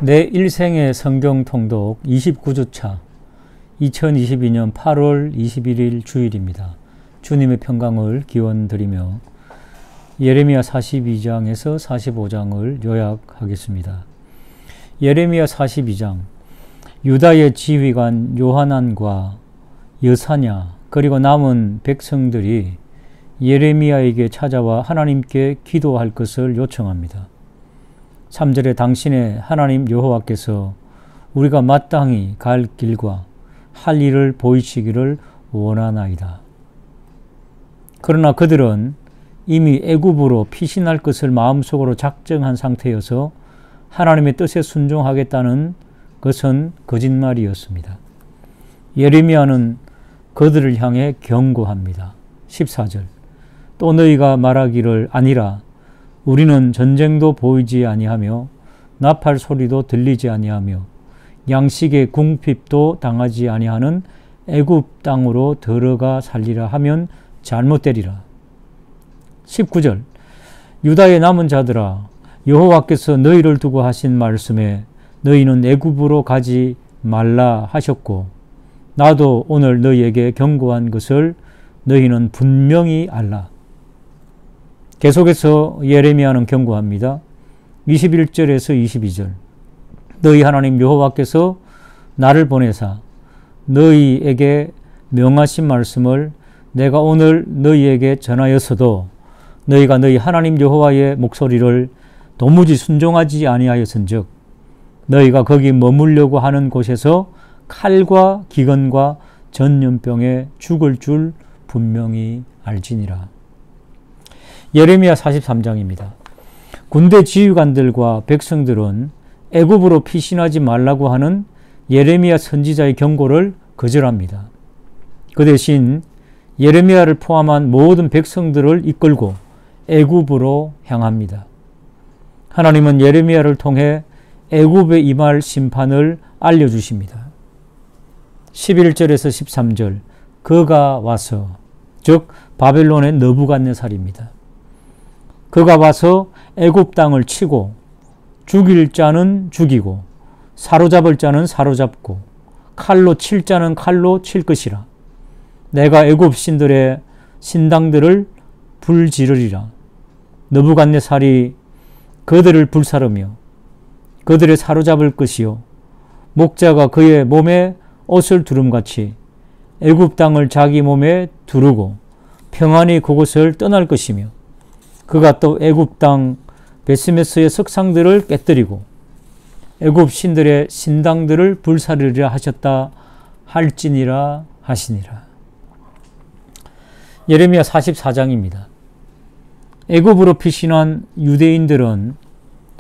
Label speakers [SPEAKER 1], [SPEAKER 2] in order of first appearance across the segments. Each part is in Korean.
[SPEAKER 1] 내 일생의 성경 통독 29주차 2022년 8월 21일 주일입니다. 주님의 평강을 기원드리며 예레미야 42장에서 45장을 요약하겠습니다. 예레미야 42장 유다의 지휘관 요하난과 여사냐 그리고 남은 백성들이 예레미야에게 찾아와 하나님께 기도할 것을 요청합니다. 3절에 당신의 하나님 여호와께서 우리가 마땅히 갈 길과 할 일을 보이시기를 원하나이다. 그러나 그들은 이미 애굽으로 피신할 것을 마음속으로 작정한 상태여서 하나님의 뜻에 순종하겠다는 것은 거짓말이었습니다. 예레미야는 그들을 향해 경고합니다. 14절 또 너희가 말하기를 아니라 우리는 전쟁도 보이지 아니하며 나팔 소리도 들리지 아니하며 양식의 궁핍도 당하지 아니하는 애굽 땅으로 들어가 살리라 하면 잘못되리라. 19절 유다의 남은 자들아 여호와께서 너희를 두고 하신 말씀에 너희는 애굽으로 가지 말라 하셨고 나도 오늘 너희에게 경고한 것을 너희는 분명히 알라. 계속해서 예레미야는 경고합니다. 21절에서 22절 너희 하나님 여호와께서 나를 보내사 너희에게 명하신 말씀을 내가 오늘 너희에게 전하였어도 너희가 너희 하나님 여호와의 목소리를 도무지 순종하지 아니하였은즉 너희가 거기 머물려고 하는 곳에서 칼과 기근과 전염병에 죽을 줄 분명히 알지니라. 예레미야 43장입니다. 군대 지휘관들과 백성들은 애굽으로 피신하지 말라고 하는 예레미야 선지자의 경고를 거절합니다. 그 대신 예레미야를 포함한 모든 백성들을 이끌고 애굽으로 향합니다. 하나님은 예레미야를 통해 애굽에 임할 심판을 알려주십니다. 11절에서 13절 그가 와서 즉 바벨론의 느부갓네살입니다. 그가 와서 애굽 땅을 치고 죽일 자는 죽이고 사로잡을 자는 사로잡고 칼로 칠 자는 칼로 칠 것이라. 내가 애굽 신들의 신당들을 불지르리라. 느부갓네살이 그들을 불사르며 그들을 사로잡을 것이요 목자가 그의 몸에 옷을 두름같이 애굽 땅을 자기 몸에 두르고 평안히 그곳을 떠날 것이며 그가 또 애굽 땅 베스메스의 석상들을 깨뜨리고 애굽 신들의 신당들을 불사르리라 하셨다 할지니라 하시니라. 예레미야 44장입니다. 애굽으로 피신한 유대인들은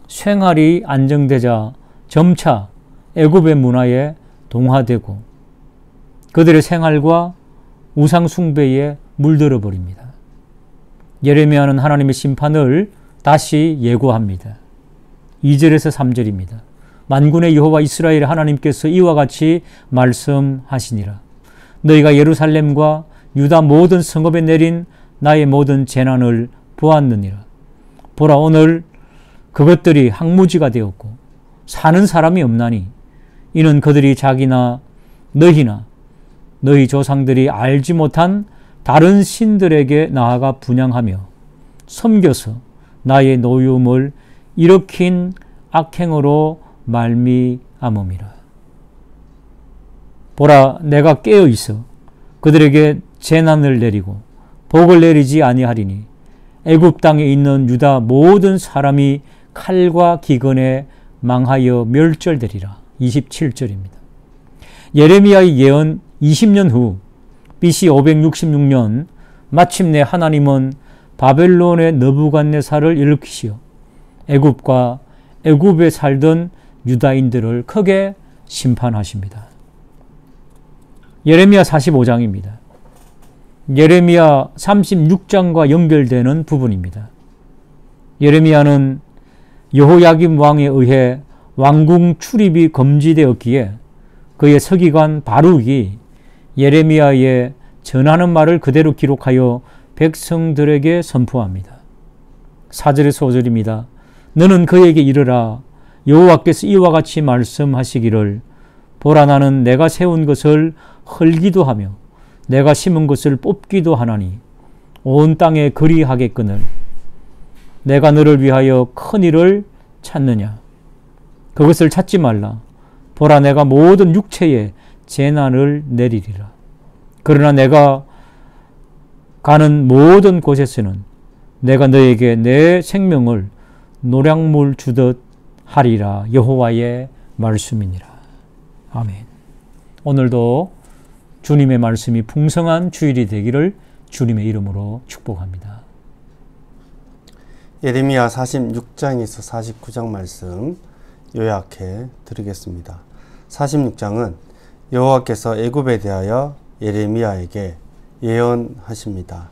[SPEAKER 1] 생활이 안정되자 점차 애굽의 문화에 동화되고 그들의 생활과 우상 숭배에 물들어 버립니다. 예레미야는 하나님의 심판을 다시 예고합니다. 2절에서 3절입니다. 만군의 여호와 이스라엘 하나님께서 이와 같이 말씀하시니라. 너희가 예루살렘과 유다 모든 성읍에 내린 나의 모든 재난을 보았느니라. 보라 오늘 그것들이 항무지가 되었고 사는 사람이 없나니 이는 그들이 자기나 너희나 너희 조상들이 알지 못한 다른 신들에게 나아가 분향하며 섬겨서 나의 노여움을 일으킨 악행으로 말미암음이라. 보라 내가 깨어 있어 그들에게 재난을 내리고 복을 내리지 아니하리니 애굽 땅에 있는 유다 모든 사람이 칼과 기근에 망하여 멸절되리라. 27절입니다. 예레미야의 예언 20년 후 BC 566년 마침내 하나님은 바벨론의 느부갓네살을 일으키시어 애굽과 애굽에 살던 유다인들을 크게 심판하십니다. 예레미야 45장입니다. 예레미야 36장과 연결되는 부분입니다. 예레미야는 여호야김 왕에 의해 왕궁 출입이 금지되었기에 그의 서기관 바룩이 예레미야의 전하는 말을 그대로 기록하여 백성들에게 선포합니다. 4절에서 5절입니다. 너는 그에게 이르라 여호와께서 이와 같이 말씀하시기를 보라 나는 내가 세운 것을 헐기도 하며 내가 심은 것을 뽑기도 하나니 온 땅에 그리하겠거늘 내가 너를 위하여 큰 일을 찾느냐 그것을 찾지 말라. 보라 내가 모든 육체에 재난을 내리리라. 그러나 내가 가는 모든 곳에서는 내가 너에게 내 생명을 노량물 주듯 하리라. 여호와의 말씀이니라. 아멘. 오늘도 주님의 말씀이 풍성한 주일이 되기를 주님의 이름으로 축복합니다.
[SPEAKER 2] 예레미야 46장에서 49장 말씀 요약해 드리겠습니다. 46장은 여호와께서 애굽에 대하여 예레미야에게 예언하십니다.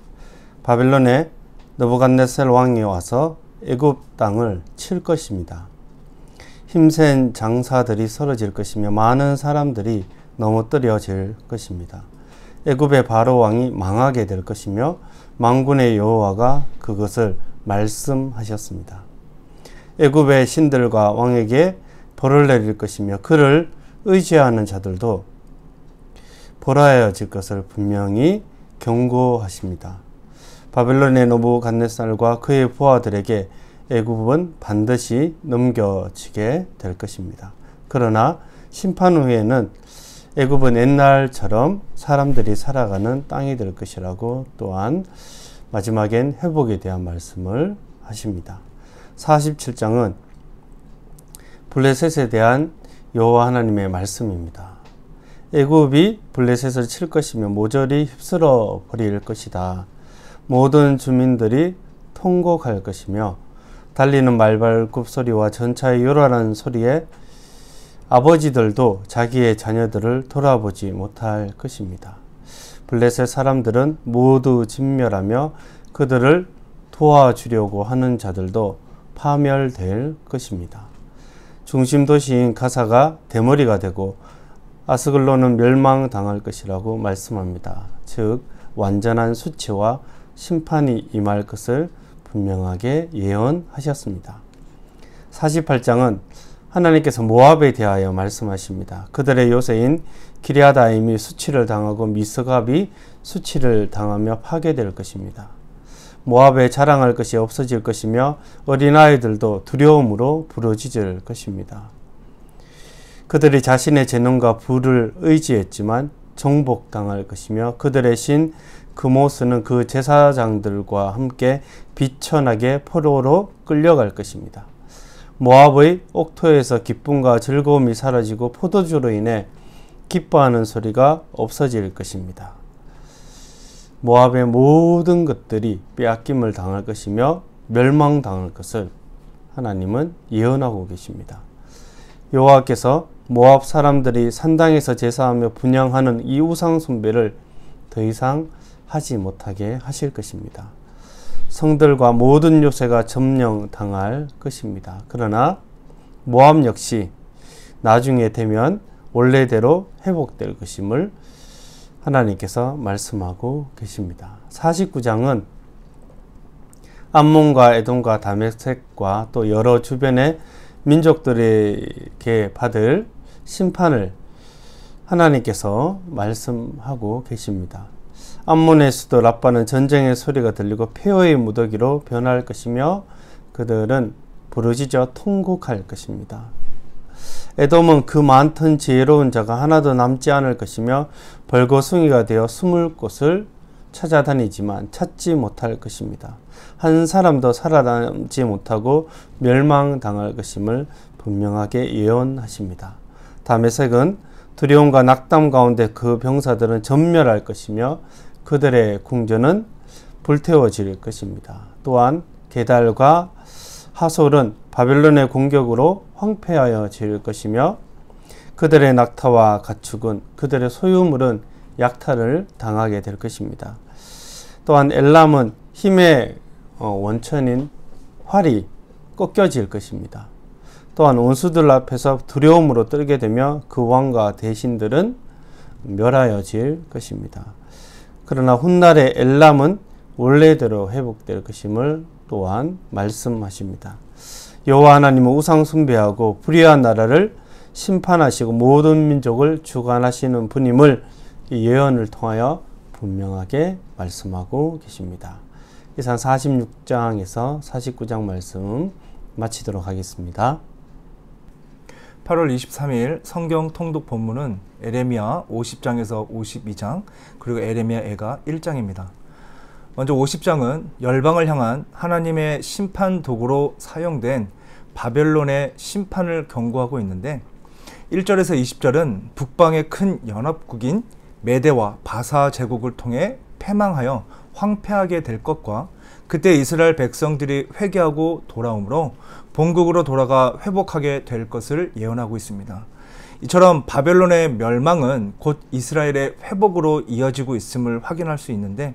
[SPEAKER 2] 바벨론의 느부갓네살 왕이 와서 애굽 땅을 칠 것입니다. 힘센 장사들이 쓰러질 것이며 많은 사람들이 넘어뜨려질 것입니다. 애굽의 바로 왕이 망하게 될 것이며 만군의 여호와가 그것을 말씀하셨습니다. 애굽의 신들과 왕에게 벌을 내릴 것이며 그를 의지하는 자들도 벌하여질 것을 분명히 경고하십니다. 바벨론의 느부갓네살과 그의 부하들에게 애굽은 반드시 넘겨지게 될 것입니다. 그러나 심판 후에는 애굽은 옛날처럼 사람들이 살아가는 땅이 될 것이라고 또한 마지막엔 회복에 대한 말씀을 하십니다. 47장은 블레셋에 대한 여호와 하나님의 말씀입니다. 애굽이 블레셋을 칠 것이며 모조리 휩쓸어 버릴 것이다. 모든 주민들이 통곡할 것이며 달리는 말발굽 소리와 전차의 요란한 소리에 아버지들도 자기의 자녀들을 돌아보지 못할 것입니다. 블레셋 사람들은 모두 진멸하며 그들을 도와주려고 하는 자들도 파멸될 것입니다. 중심 도시인 가사가 대머리가 되고 아스글론은 멸망당할 것이라고 말씀합니다. 즉 완전한 수치와 심판이 임할 것을 분명하게 예언하셨습니다. 48장은 하나님께서 모압에 대하여 말씀하십니다. 그들의 요새인 기럇아임이 수치를 당하고 미스갑이 수치를 당하며 파괴될 것입니다. 모압에 자랑할 것이 없어질 것이며 어린아이들도 두려움으로 부르짖을 것입니다. 그들이 자신의 재능과 부를 의지했지만 정복당할 것이며 그들의 신 그모스는 그 제사장들과 함께 비천하게 포로로 끌려갈 것입니다. 모압의 옥토에서 기쁨과 즐거움이 사라지고 포도주로 인해 기뻐하는 소리가 없어질 것입니다. 모압의 모든 것들이 빼앗김을 당할 것이며 멸망당할 것을 하나님은 예언하고 계십니다. 여호와께서 모압 사람들이 산당에서 제사하며 분향하는 이 우상 숭배를 더 이상 하지 못하게 하실 것입니다. 성들과 모든 요새가 점령당할 것입니다. 그러나 모압 역시 나중에 되면 원래대로 회복될 것임을 하나님께서 말씀하고 계십니다. 49장은 암몬과 에돔과 다메섹과 또 여러 주변의 민족들에게 받을 심판을 하나님께서 말씀하고 계십니다. 암몬의 수도 라빠는 전쟁의 소리가 들리고 폐허의 무더기로 변할 것이며 그들은 부르짖어 통곡할 것입니다. 에돔은 그 많던 지혜로운 자가 하나도 남지 않을 것이며 벌거숭이가 되어 숨을 곳을 찾아다니지만 찾지 못할 것입니다. 한 사람도 살아남지 못하고 멸망당할 것임을 분명하게 예언하십니다. 다메섹은 두려움과 낙담 가운데 그 병사들은 전멸할 것이며 그들의 궁전은 불태워질 것입니다. 또한 게달과 하솔은 바벨론의 공격으로 황폐하여질 것이며 그들의 낙타와 가축은 그들의 소유물은 약탈을 당하게 될 것입니다. 또한 엘람은 힘의 원천인 활이 꺾여질 것입니다. 또한 원수들 앞에서 두려움으로 떨게 되며 그 왕과 대신들은 멸하여질 것입니다. 그러나 훗날의 엘람은 원래대로 회복될 것임을 또한 말씀하십니다. 여호와 하나님은 우상 숭배하고 불의한 나라를 심판하시고 모든 민족을 주관하시는 분임을 이 예언을 통하여 분명하게 말씀하고 계십니다. 이상 46장에서 49장 말씀 마치도록 하겠습니다.
[SPEAKER 3] 8월 23일 성경 통독 본문은 에레미야 50장에서 52장 그리고 에레미야 애가 1장입니다. 먼저 50장은 열방을 향한 하나님의 심판 도구로 사용된 바벨론의 심판을 경고하고 있는데 1절에서 20절은 북방의 큰 연합국인 메대와 바사 제국을 통해 패망하여 황폐하게 될 것과 그때 이스라엘 백성들이 회개하고 돌아오므로 본국으로 돌아가 회복하게 될 것을 예언하고 있습니다. 이처럼 바벨론의 멸망은 곧 이스라엘의 회복으로 이어지고 있음을 확인할 수 있는데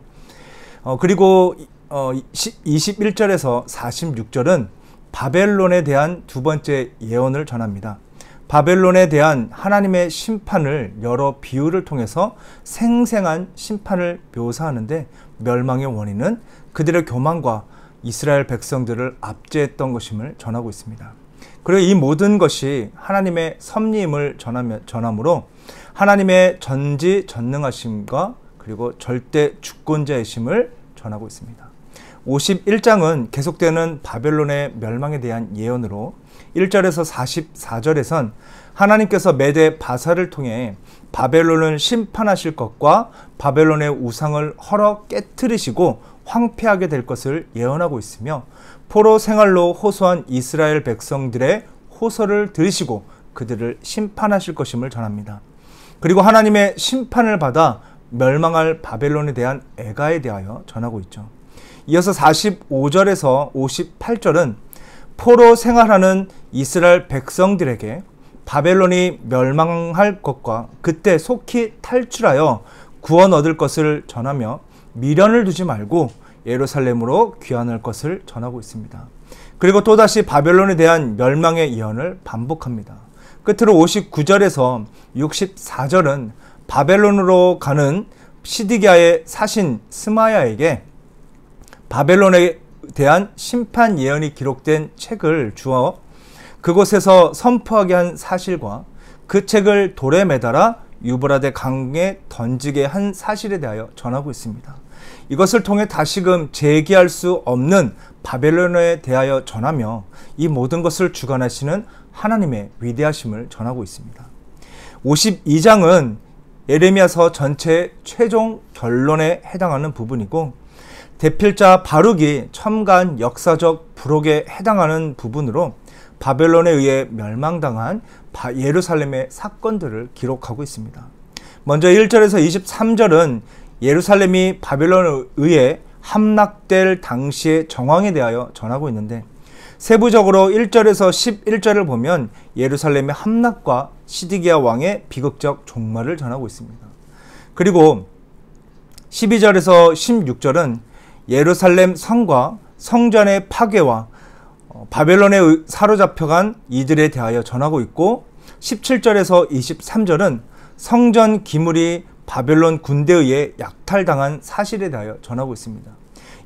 [SPEAKER 3] 그리고 21절에서 46절은 바벨론에 대한 두 번째 예언을 전합니다. 바벨론에 대한 하나님의 심판을 여러 비유를 통해서 생생한 심판을 묘사하는데 멸망의 원인은 그들의 교만과 이스라엘 백성들을 압제했던 것임을 전하고 있습니다. 그리고 이 모든 것이 하나님의 섭리임을 전하므로 하나님의 전지전능하심과 그리고 절대 주권자이심을 전하고 있습니다. 51장은 계속되는 바벨론의 멸망에 대한 예언으로 1절에서 44절에선 하나님께서 메대 바사를 통해 바벨론을 심판하실 것과 바벨론의 우상을 헐어 깨트리시고 황폐하게 될 것을 예언하고 있으며 포로 생활로 호소한 이스라엘 백성들의 호소를 들으시고 그들을 심판하실 것임을 전합니다. 그리고 하나님의 심판을 받아 멸망할 바벨론에 대한 애가에 대하여 전하고 있죠. 이어서 45절에서 58절은 포로 생활하는 이스라엘 백성들에게 바벨론이 멸망할 것과 그때 속히 탈출하여 구원 얻을 것을 전하며 미련을 두지 말고 예루살렘으로 귀환할 것을 전하고 있습니다. 그리고 또다시 바벨론에 대한 멸망의 예언을 반복합니다. 끝으로 59절에서 64절은 바벨론으로 가는 시드기야의 사신 스마야에게 바벨론에 대한 심판 예언이 기록된 책을 주어 그곳에서 선포하게 한 사실과 그 책을 돌에 매달아 유브라데 강에 던지게 한 사실에 대하여 전하고 있습니다. 이것을 통해 다시금 재기할 수 없는 바벨론에 대하여 전하며 이 모든 것을 주관하시는 하나님의 위대하심을 전하고 있습니다. 52장은 예레미야서 전체의 최종 결론에 해당하는 부분이고 대필자 바룩이 첨가한 역사적 부록에 해당하는 부분으로 바벨론에 의해 멸망당한 예루살렘의 사건들을 기록하고 있습니다. 먼저 1절에서 23절은 예루살렘이 바벨론에 의해 함락될 당시의 정황에 대하여 전하고 있는데 세부적으로 1절에서 11절을 보면 예루살렘의 함락과 시드기야 왕의 비극적 종말을 전하고 있습니다. 그리고 12절에서 16절은 예루살렘 성과 성전의 파괴와 바벨론에 사로잡혀간 이들에 대하여 전하고 있고 17절에서 23절은 성전 기물이 바벨론 군대에 의해 약탈당한 사실에 대하여 전하고 있습니다.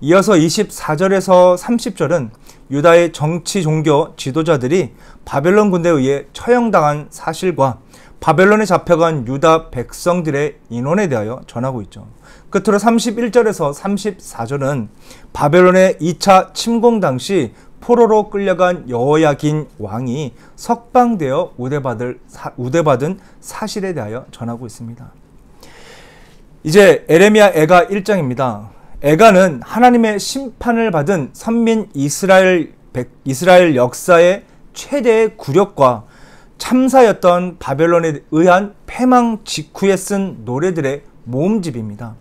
[SPEAKER 3] 이어서 24절에서 30절은 유다의 정치 종교 지도자들이 바벨론 군대에 의해 처형당한 사실과 바벨론에 잡혀간 유다 백성들의 인원에 대하여 전하고 있죠. 끝으로 31절에서 34절은 바벨론의 2차 침공 당시 포로로 끌려간 여호야긴 왕이 석방되어 우대받은 사실에 대하여 전하고 있습니다. 이제 에레미야 애가 1장입니다. 애가는 하나님의 심판을 받은 선민 이스라엘 역사의 최대의 굴욕과 참사였던 바벨론에 의한 패망 직후에 쓴 노래들의 모음집입니다.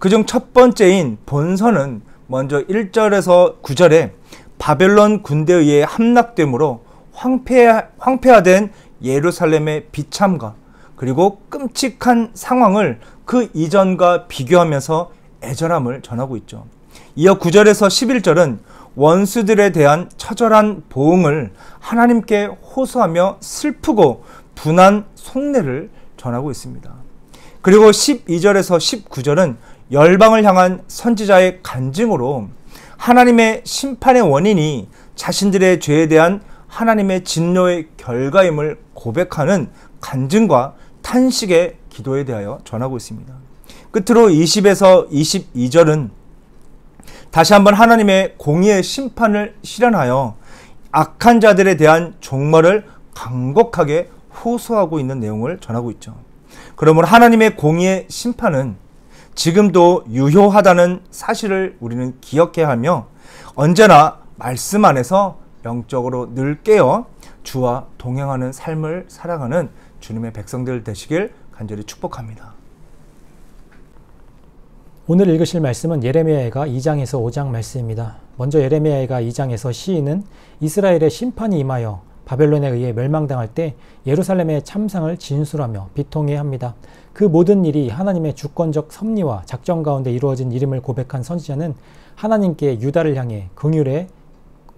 [SPEAKER 3] 그중 첫 번째인 본서는 먼저 1절에서 9절에 바벨론 군대에 의해 함락되므로 황폐화된 예루살렘의 비참과 그리고 끔찍한 상황을 그 이전과 비교하면서 애절함을 전하고 있죠. 이어 9절에서 11절은 원수들에 대한 처절한 보응을 하나님께 호소하며 슬프고 분한 속내를 전하고 있습니다. 그리고 12절에서 19절은 열방을 향한 선지자의 간증으로 하나님의 심판의 원인이 자신들의 죄에 대한 하나님의 진노의 결과임을 고백하는 간증과 탄식의 기도에 대하여 전하고 있습니다. 끝으로 20에서 22절은 다시 한번 하나님의 공의의 심판을 실현하여 악한 자들에 대한 종말을 간곡하게 호소하고 있는 내용을 전하고 있죠. 그러므로 하나님의 공의의 심판은 지금도 유효하다는 사실을 우리는 기억해야 하며 언제나 말씀 안에서 영적으로 늘 깨어 주와 동행하는 삶을 살아가는 주님의 백성들 되시길 간절히 축복합니다.
[SPEAKER 4] 오늘 읽으실 말씀은 예레미야가 2장에서 5장 말씀입니다. 먼저 예레미야가 2장에서 시인은 이스라엘의 심판이 임하여 바벨론에 의해 멸망당할 때 예루살렘의 참상을 진술하며 비통해합니다. 그 모든 일이 하나님의 주권적 섭리와 작정 가운데 이루어진 일임을 고백한 선지자는 하나님께 유다를 향해 긍휼의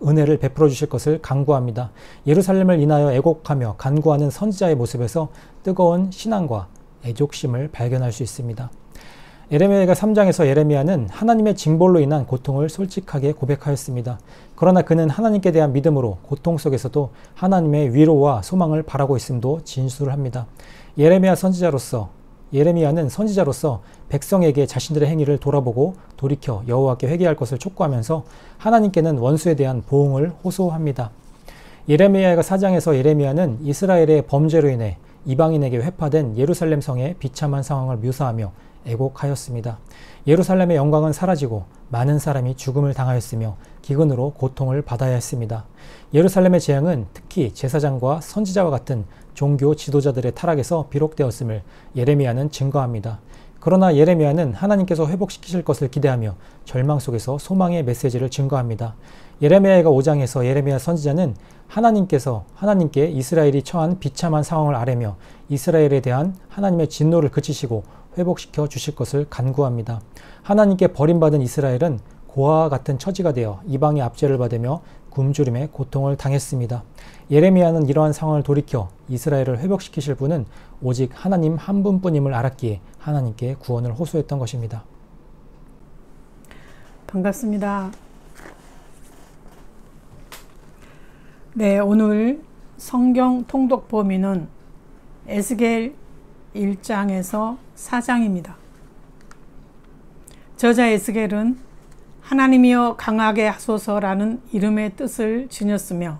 [SPEAKER 4] 은혜를 베풀어 주실 것을 간구합니다. 예루살렘을 인하여 애곡하며 간구하는 선지자의 모습에서 뜨거운 신앙과 애족심을 발견할 수 있습니다. 예레미야가 3장에서 예레미야는 하나님의 징벌로 인한 고통을 솔직하게 고백하였습니다. 그러나 그는 하나님께 대한 믿음으로 고통 속에서도 하나님의 위로와 소망을 바라고 있음도 진술을 합니다. 예레미야는 선지자로서 백성에게 자신들의 행위를 돌아보고 돌이켜 여호와께 회개할 것을 촉구하면서 하나님께는 원수에 대한 보응을 호소합니다. 예레미야가 4장에서 예레미야는 이스라엘의 범죄로 인해 이방인에게 회파된 예루살렘 성의 비참한 상황을 묘사하며 애곡하였습니다. 예루살렘의 영광은 사라지고 많은 사람이 죽음을 당하였으며 기근으로 고통을 받아야 했습니다. 예루살렘의 재앙은 특히 제사장과 선지자와 같은 종교 지도자들의 타락에서 비록되었음을 예레미야는 증거합니다. 그러나 예레미야는 하나님께서 회복시키실 것을 기대하며 절망 속에서 소망의 메시지를 증거합니다. 예레미야가 5장에서 예레미야 선지자는 하나님께 이스라엘이 처한 비참한 상황을 아뢰며 이스라엘에 대한 하나님의 진노를 그치시고 회복시켜 주실 것을 간구합니다. 하나님께 버림받은 이스라엘은 고아와 같은 처지가 되어 이방의 압제를 받으며 굶주림의 고통을 당했습니다. 예레미야는 이러한 상황을 돌이켜 이스라엘을 회복시키실 분은 오직 하나님 한 분뿐임을 알았기에 하나님께 구원을 호소했던 것입니다.
[SPEAKER 5] 반갑습니다. 네, 오늘 성경 통독 범위는 에스겔 1장에서 4장입니다. 저자 에스겔은 하나님이여 강하게 하소서라는 이름의 뜻을 지녔으며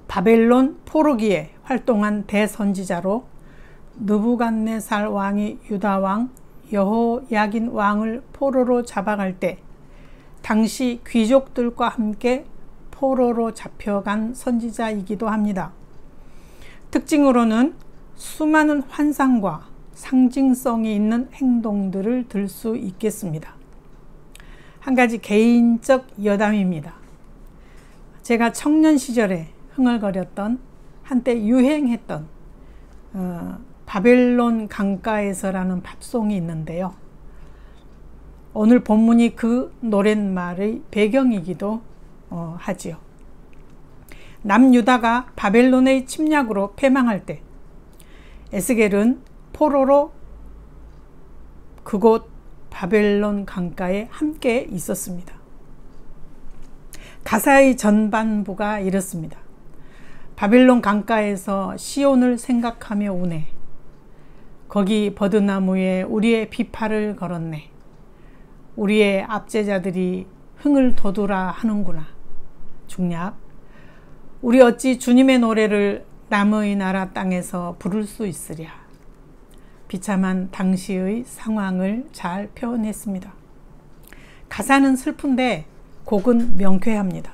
[SPEAKER 5] 바벨론 포로기에 활동한 대선지자로 느부갓네살 왕이 유다 왕 여호야긴 왕을 포로로 잡아갈 때 당시 귀족들과 함께 포로로 잡혀간 선지자이기도 합니다. 특징으로는 수많은 환상과 상징성이 있는 행동들을 들 수 있겠습니다. 한 가지 개인적 여담입니다. 제가 청년 시절에 흥얼거렸던 한때 유행했던 바벨론 강가에서라는 팝송이 있는데요. 오늘 본문이 그 노랫말의 배경이기도 하지요. 남유다가 바벨론의 침략으로 패망할 때 에스겔은 포로로 그곳 바벨론 강가에 함께 있었습니다. 가사의 전반부가 이렇습니다. 바벨론 강가에서 시온을 생각하며 우네. 거기 버드나무에 우리의 비파를 걸었네. 우리의 압제자들이 흥을 돋우라 하는구나. 중략. 우리 어찌 주님의 노래를 남의 나라 땅에서 부를 수 있으랴. 비참한 당시의 상황을 잘 표현했습니다. 가사는 슬픈데 곡은 명쾌합니다.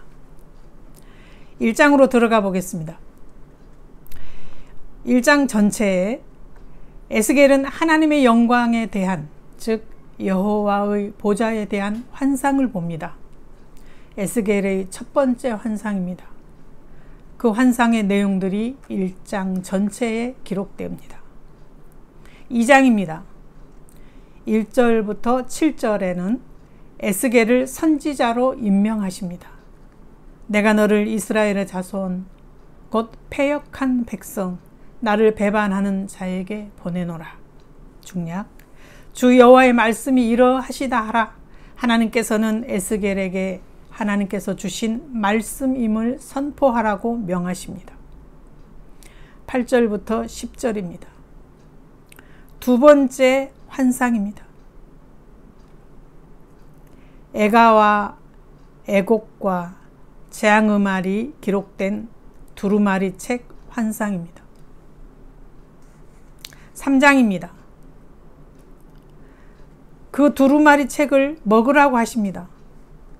[SPEAKER 5] 1장으로 들어가 보겠습니다. 1장 전체에 에스겔은 하나님의 영광에 대한, 즉 여호와의 보좌에 대한 환상을 봅니다. 에스겔의 첫 번째 환상입니다. 그 환상의 내용들이 1장 전체에 기록됩니다. 2장입니다. 1절부터 7절에는 에스겔을 선지자로 임명하십니다. 내가 너를 이스라엘의 자손 곧 패역한 백성 나를 배반하는 자에게 보내노라. 중략. 주 여호와의 말씀이 이러하시다 하라. 하나님께서는 에스겔에게 하나님께서 주신 말씀임을 선포하라고 명하십니다. 8절부터 10절입니다. 두 번째 환상입니다. 애가와 애곡과 재앙음알이 기록된 두루마리 책 환상입니다. 3장입니다. 그 두루마리 책을 먹으라고 하십니다.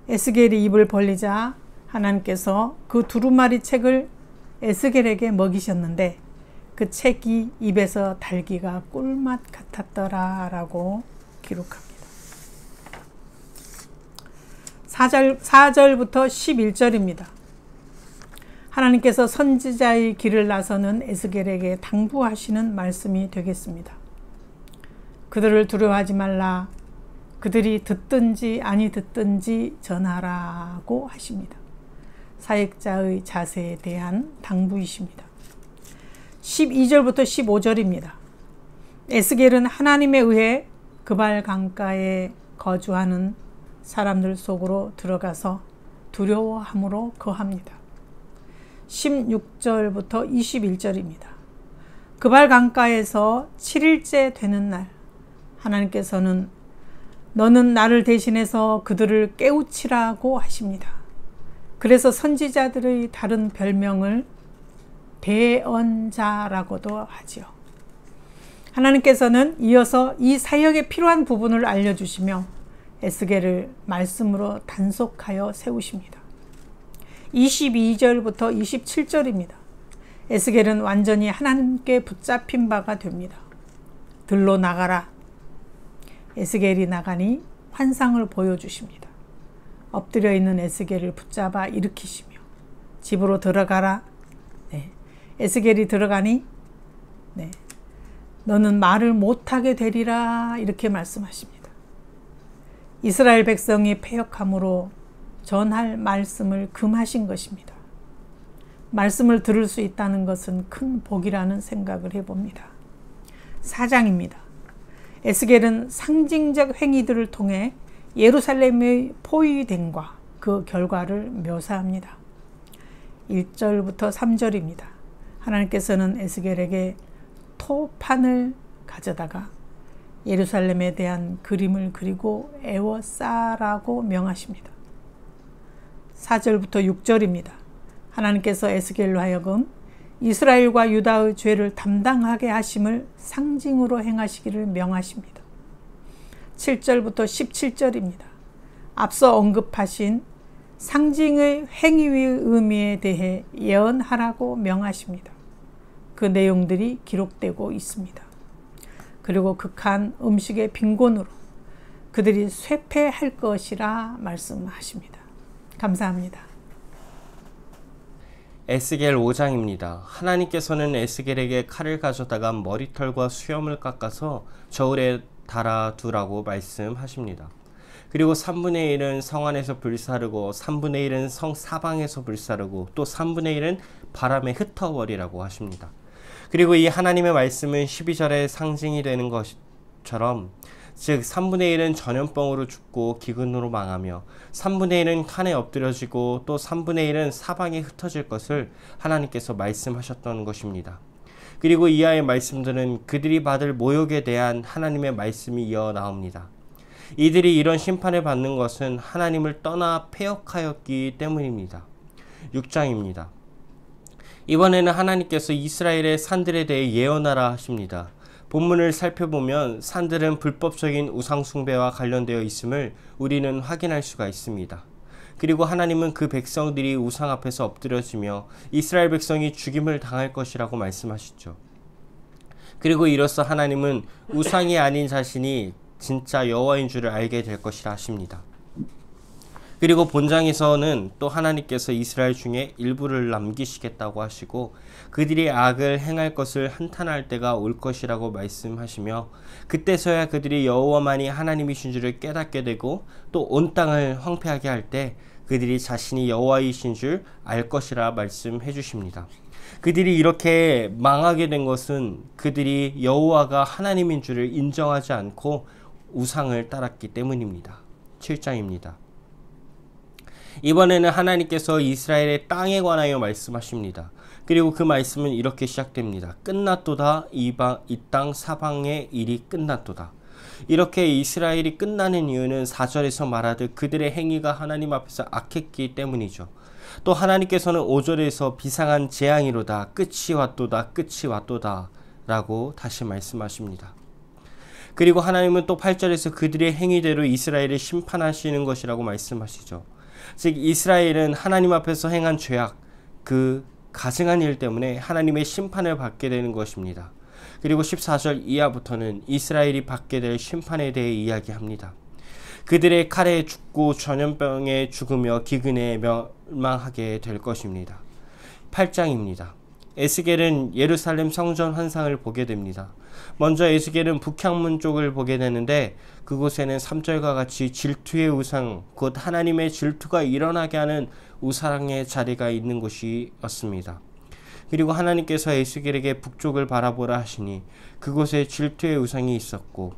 [SPEAKER 5] 에스겔이 입을 벌리자 하나님께서 그 두루마리 책을 에스겔에게 먹이셨는데 그 책이 입에서 달기가 꿀맛 같았더라 라고 기록합니다. 4절부터 11절입니다. 하나님께서 선지자의 길을 나서는 에스겔에게 당부하시는 말씀이 되겠습니다. 그들을 두려워하지 말라. 그들이 듣든지 아니 듣든지 전하라고 하십니다. 사역자의 자세에 대한 당부이십니다. 12절부터 15절입니다. 에스겔은 하나님에 의해 그발 강가에 거주하는 사람들 속으로 들어가서 두려워함으로 거합니다. 16절부터 21절입니다. 그발 강가에서 7일째 되는 날 하나님께서는 너는 나를 대신해서 그들을 깨우치라고 하십니다. 그래서 선지자들의 다른 별명을 대언자라고도 하지요. 하나님께서는 이어서 이 사역에 필요한 부분을 알려주시며 에스겔을 말씀으로 단속하여 세우십니다. 22절부터 27절입니다. 에스겔은 완전히 하나님께 붙잡힌 바가 됩니다. 들로 나가라. 에스겔이 나가니 환상을 보여주십니다. 엎드려 있는 에스겔을 붙잡아 일으키시며 집으로 들어가라. 에스겔이 들어가니 너는 말을 못하게 되리라 이렇게 말씀하십니다. 이스라엘 백성이 패역함으로 전할 말씀을 금하신 것입니다. 말씀을 들을 수 있다는 것은 큰 복이라는 생각을 해봅니다. 4장입니다. 에스겔은 상징적 행위들을 통해 예루살렘의 포위됨과 그 결과를 묘사합니다. 1절부터 3절입니다. 하나님께서는 에스겔에게 토판을 가져다가 예루살렘에 대한 그림을 그리고 에워싸라고 명하십니다. 4절부터 6절입니다. 하나님께서 에스겔로 하여금 이스라엘과 유다의 죄를 담당하게 하심을 상징으로 행하시기를 명하십니다. 7절부터 17절입니다. 앞서 언급하신 상징의 행위의 의미에 대해 예언하라고 명하십니다. 그 내용들이 기록되고 있습니다. 그리고 극한 음식의 빈곤으로 그들이 쇠퇴할 것이라 말씀하십니다. 감사합니다.
[SPEAKER 2] 에스겔 5장입니다. 하나님께서는 에스겔에게 칼을 가져다가 머리털과 수염을 깎아서 저울에 달아두라고 말씀하십니다. 그리고 3분의 1은 성 안에서 불사르고 3분의 1은 성 사방에서 불사르고 또 3분의 1은 바람에 흩어버리라고 하십니다. 그리고 이 하나님의 말씀은 12절의 상징이 되는 것처럼 즉 3분의 1은 전염병으로 죽고 기근으로 망하며 3분의 1은 칸에 엎드려지고 또 3분의 1은 사방에 흩어질 것을 하나님께서 말씀하셨던 것입니다. 그리고 이하의 말씀들은 그들이 받을 모욕에 대한 하나님의 말씀이 이어 나옵니다. 이들이 이런 심판을 받는 것은 하나님을 떠나 패역하였기 때문입니다. 6장입니다. 이번에는 하나님께서 이스라엘의 산들에 대해 예언하라 하십니다. 본문을 살펴보면 산들은 불법적인 우상 숭배와 관련되어 있음을 우리는 확인할 수가 있습니다. 그리고 하나님은 그 백성들이 우상 앞에서 엎드려지며 이스라엘 백성이 죽임을 당할 것이라고 말씀하시죠. 그리고 이로써 하나님은 우상이 아닌 자신이 진짜 여호와인 줄을 알게 될 것이라 하십니다. 그리고 본장에서는 또 하나님께서 이스라엘 중에 일부를 남기시겠다고 하시고 그들이 악을 행할 것을 한탄할 때가 올 것이라고 말씀하시며 그때서야 그들이 여호와만이 하나님이신 줄을 깨닫게 되고 또 온 땅을 황폐하게 할 때 그들이 자신이 여호와이신 줄 알 것이라 말씀해 주십니다. 그들이 이렇게 망하게 된 것은 그들이 여호와가 하나님인 줄을 인정하지 않고 우상을 따랐기 때문입니다. 7장입니다. 이번에는 하나님께서 이스라엘의 땅에 관하여 말씀하십니다. 그리고 그 말씀은 이렇게 시작됩니다. 끝났도다. 이 땅 사방의 일이 끝났도다. 이렇게 이스라엘이 끝나는 이유는 4절에서 말하듯 그들의 행위가 하나님 앞에서 악했기 때문이죠. 또 하나님께서는 5절에서 비상한 재앙이로다. 끝이 왔도다. 끝이 왔도다. 라고 다시 말씀하십니다. 그리고 하나님은 또 8절에서 그들의 행위대로 이스라엘을 심판하시는 것이라고 말씀하시죠. 즉 이스라엘은 하나님 앞에서 행한 죄악, 그 가증한 일 때문에 하나님의 심판을 받게 되는 것입니다. 그리고 14절 이하부터는 이스라엘이 받게 될 심판에 대해 이야기합니다. 그들의 칼에 죽고 전염병에 죽으며 기근에 멸망하게 될 것입니다. 8장입니다. 에스겔은 예루살렘 성전 환상을 보게 됩니다. 먼저 에스겔은 북향문 쪽을 보게 되는데 그곳에는 3절과 같이 질투의 우상, 곧 하나님의 질투가 일어나게 하는 우상의 자리가 있는 곳이었습니다. 그리고 하나님께서 에스겔에게 북쪽을 바라보라 하시니 그곳에 질투의 우상이 있었고,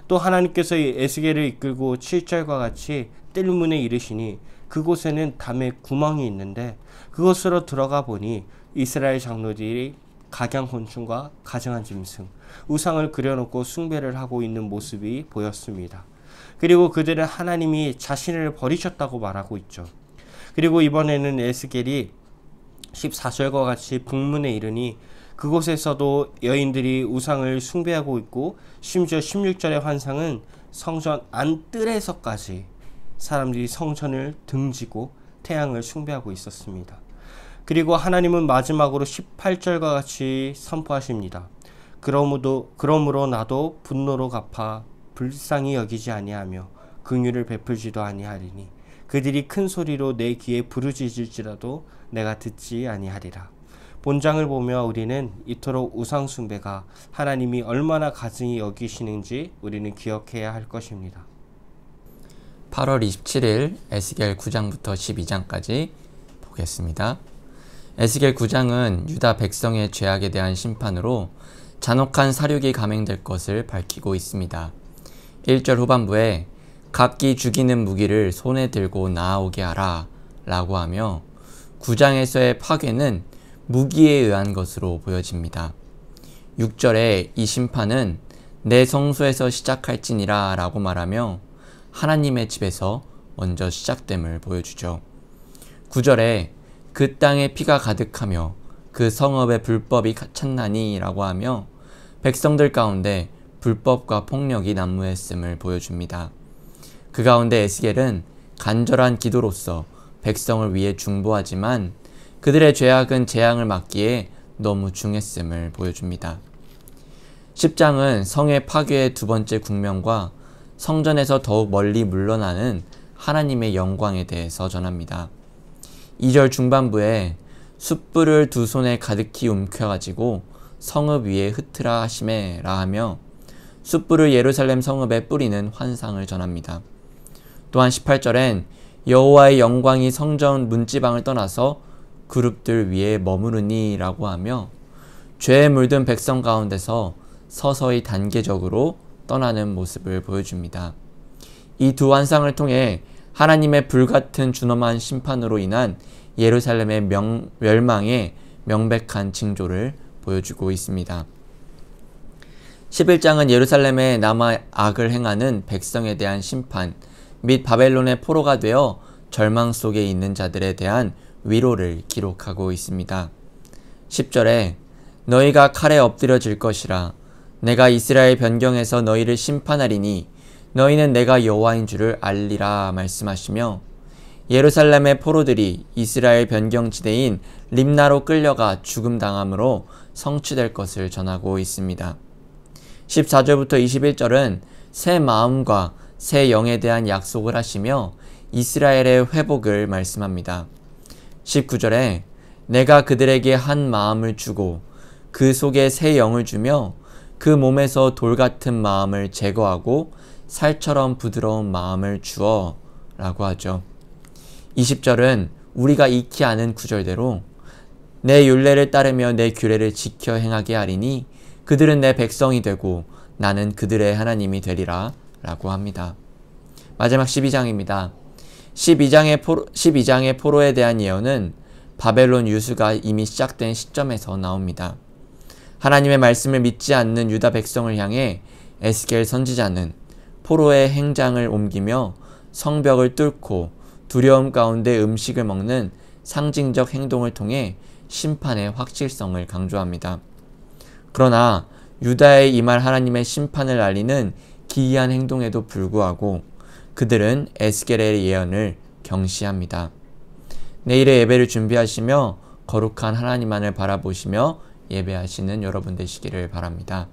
[SPEAKER 2] 또 하나님께서 에스겔을 이끌고 7절과 같이 뜰문에 이르시니 그곳에는 담에 구멍이 있는데 그곳으로 들어가 보니 이스라엘 장로들이 각양곤충과 가증한 짐승, 우상을 그려놓고 숭배를 하고 있는 모습이 보였습니다. 그리고 그들은 하나님이 자신을 버리셨다고 말하고 있죠. 그리고 이번에는 에스겔이 14절과 같이 북문에 이르니 그곳에서도 여인들이 우상을 숭배하고 있고, 심지어 16절의 환상은 성전 안뜰에서까지 사람들이 성전을 등지고 태양을 숭배하고 있었습니다. 그리고 하나님은 마지막으로 18절과 같이 선포하십니다. 그러므로 나도 분노로 갚아 불쌍히 여기지 아니하며 긍휼을 베풀지도 아니하리니 그들이 큰 소리로 내 귀에 부르짖을지라도 내가 듣지 아니하리라. 본장을 보며 우리는 이토록 우상 숭배가 하나님이 얼마나 가증히 여기시는지 우리는 기억해야 할 것입니다.
[SPEAKER 6] 8월 27일 에스겔 9장부터 12장까지 보겠습니다. 에스겔 9장은 유다 백성의 죄악에 대한 심판으로 잔혹한 사륙이 감행될 것을 밝히고 있습니다. 1절 후반부에 각기 죽이는 무기를 손에 들고 나아오게 하라 라고 하며 9장에서의 파괴는 무기에 의한 것으로 보여집니다. 6절에 이 심판은 내 성소에서 시작할지니라 라고 말하며 하나님의 집에서 먼저 시작됨을 보여주죠. 9절에 그 땅에 피가 가득하며 그 성읍에 불법이 찼나니 라고 하며 백성들 가운데 불법과 폭력이 난무했음을 보여줍니다. 그 가운데 에스겔은 간절한 기도로서 백성을 위해 중보하지만 그들의 죄악은 재앙을 막기에 너무 중했음을 보여줍니다. 10장은 성의 파괴의 두 번째 국면과 성전에서 더욱 멀리 물러나는 하나님의 영광에 대해서 전합니다. 2절 중반부에 숯불을 두 손에 가득히 움켜가지고 성읍 위에 흩으라 하시매라 하며 숯불을 예루살렘 성읍에 뿌리는 환상을 전합니다. 또한 18절엔 여호와의 영광이 성전 문지방을 떠나서 그룹들 위에 머무르니 라고 하며 죄에 물든 백성 가운데서 서서히 단계적으로 떠나는 모습을 보여줍니다. 이 두 환상을 통해 하나님의 불같은 준엄한 심판으로 인한 예루살렘의 멸망의 명백한 징조를 보여주고 있습니다. 11장은 예루살렘에 남아 악을 행하는 백성에 대한 심판 및 바벨론의 포로가 되어 절망 속에 있는 자들에 대한 위로를 기록하고 있습니다. 10절에 너희가 칼에 엎드려질 것이라 내가 이스라엘 변경에서 너희를 심판하리니 너희는 내가 여호와인 줄을 알리라 말씀하시며 예루살렘의 포로들이 이스라엘 변경지대인 림나로 끌려가 죽음당함으로 성취될 것을 전하고 있습니다. 14절부터 21절은 새 마음과 새 영에 대한 약속을 하시며 이스라엘의 회복을 말씀합니다. 19절에 내가 그들에게 한 마음을 주고 그 속에 새 영을 주며 그 몸에서 돌 같은 마음을 제거하고 살처럼 부드러운 마음을 주어 라고 하죠. 20절은 우리가 익히 아는 구절대로 내 율례를 따르며 내 규례를 지켜 행하게 하리니 그들은 내 백성이 되고 나는 그들의 하나님이 되리라 라고 합니다. 마지막 12장입니다. 12장의 포로에 대한 예언은 바벨론 유수가 이미 시작된 시점에서 나옵니다. 하나님의 말씀을 믿지 않는 유다 백성을 향해 에스겔 선지자는 포로의 행장을 옮기며 성벽을 뚫고 두려움 가운데 음식을 먹는 상징적 행동을 통해 심판의 확실성을 강조합니다. 그러나 유다에 임할 하나님의 심판을 알리는 기이한 행동에도 불구하고 그들은 에스겔의 예언을 경시합니다. 내일의 예배를 준비하시며 거룩한 하나님만을 바라보시며 예배하시는 여러분 되시기를 바랍니다.